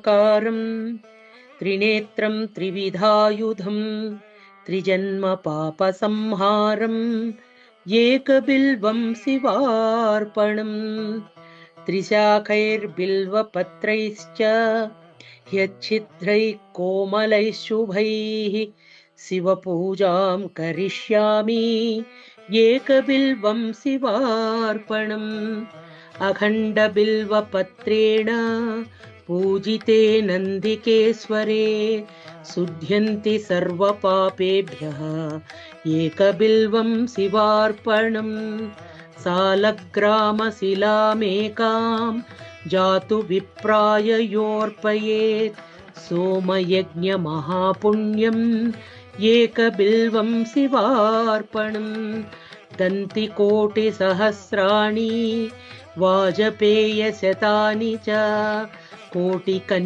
त्रिपुराकारं त्रिनेत्रं त्रिविधायुधं त्रिजन्म पापसंहारं एकबिल्वं शिवार्पणम् त्रिशाखैर्बिल्वपत्रैश्च ह्यच्छिद्रैः कोमलैः शुभैः शिवपूजां करिष्यामि एकबिल्वं शिवार्पणम् अखण्डबिल्वपत्रेण पूजिते नन्दिकेश्वरे शुध्यन्ति सर्वपापेभ्यः एकबिल्वं शिवार्पणम् सालग्रामशिलामेकां जातु विप्राय योऽर्पयेत् सोमयज्ञमहापुण्यम् एकबिल्वं शिवार्पणम् दन्तिकोटिसहस्राणि वाजपेयशतानि च कोटिकन्या